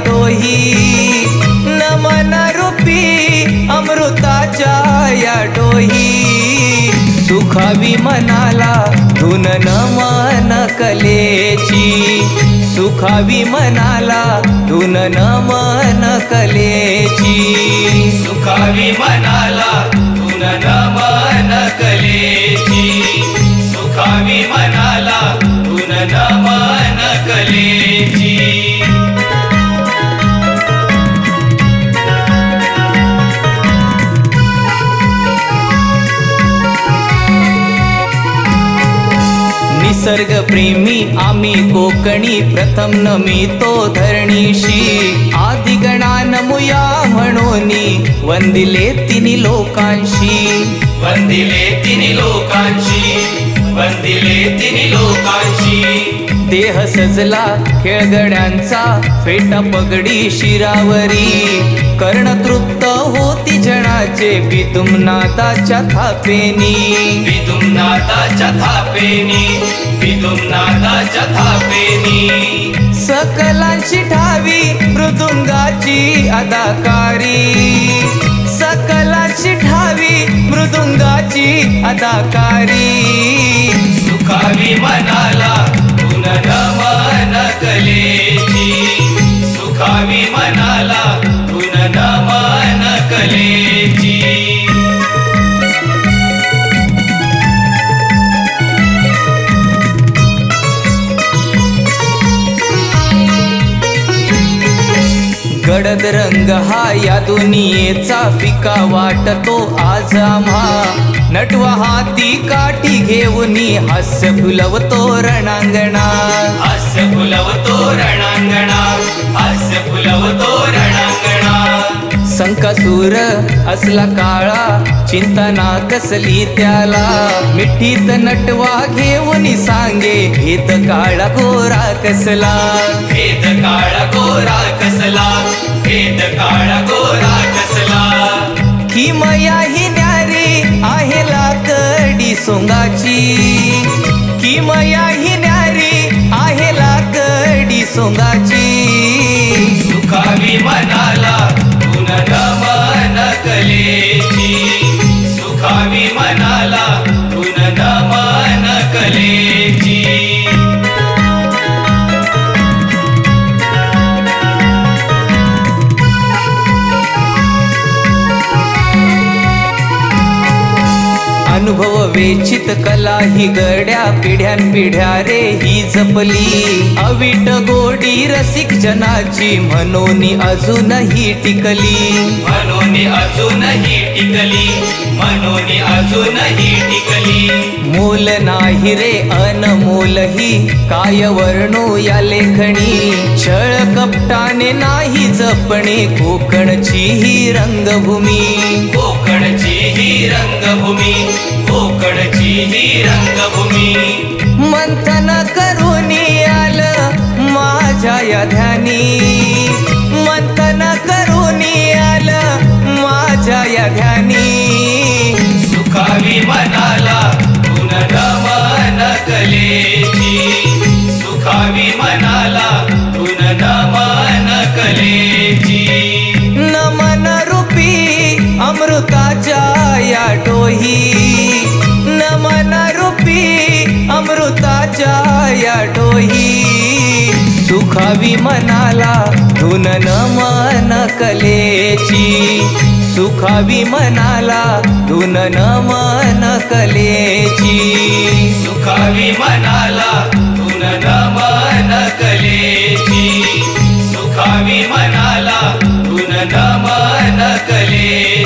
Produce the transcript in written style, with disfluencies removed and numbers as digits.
डोही, नमन रूपी अमृताच्या या डोही, सुखावी मनाला धुन नमन कलेची, सुखावी मनाला धुन नमन कलेची, सुखावी मनाला धुन नमन कलेची, सुखावी मनाला धुन नमन कलेची। निसर्ग प्रेमी आम्ही कोकणी, प्रथम नमितो धरणीशी, आदिगणा नमुया म्हणोनी, वंदिले तिन्ही लोकांशी, वंदिले तिन्ही लोकांशी, वंदिले तिन्ही लोकांशी। देह सजला खेळगड्यांचा, फेटा पगडी शिरावरी, कर्णतृप्त होती जनाचे विदुमनादाच्या थापेनी, विदुमनादाच्या थापेनी, विदुमनादाच्या थापेनी। सकलांची ठावी मृदुंगाची अदाकारी, सकलांची ठावी मृदुंगाची अदाकारी, सुखावी मनाला धुन नमन कलेची, सुखावी मनाला धुन नमन कलेची। गडद रंग हा या दुनियेचा फिका वाटतो आज आम्हा, नटवा हाती काठी घेऊनी हास्य फुलवतो रणांगणा, हास्य फुलवतो रणांगणा, हास्य फुलवतो रणांगणा। संकासूर असला काळा चिंता ना कसली त्याला, मिठीत नटवा घेऊन सांगे भेद काळा गोरा कसला, भेद काळा गोरा कसला, भेद काळा गोरा कसला। किमया ही न्यारी आहे लाकडी सोंगाची, किमया ही न्यारी आहे लाकडी सोंगाची, सुखावी मनाला धुन नमन कलेची, सुखावी मनाला धुन नमन कलेची। अनुभव वेचित कला ही गड्या पिढ्यानपिढ्या रे ही जपली, अवीट गोडी रसिक जनाची म्हणून अजूनही टिकली, म्हणून अजूनही टिकली, म्हणून अजूनही टिकली। मोल नाही रे अनमोल ही काय वर्णो या लेखणी, छळ कपटाने नाही जपणे कोकणची ही रंगभूमी, कोकणची ही रंगभूमी, कोकणची ही रंगभूमी। मंथन करून आलं माझ्या या ध्यानी, मंथन करून आलं माझ्या या ध्यानी, सुखावी मनाला धुन नमन कलेची, सुखावी मनाला धुन नमन कलेची। नमन रूपी अमृताच्या या डोही, नमन रूपी अमृताच्या या डोही, सुखावी मनाला धुन नमन कलेची, सुखावी मनाला धुन नमन कलेची, सुखावी मनाला धुन नमन कलेची, सुखावी मनाला धुन नमन कलेची।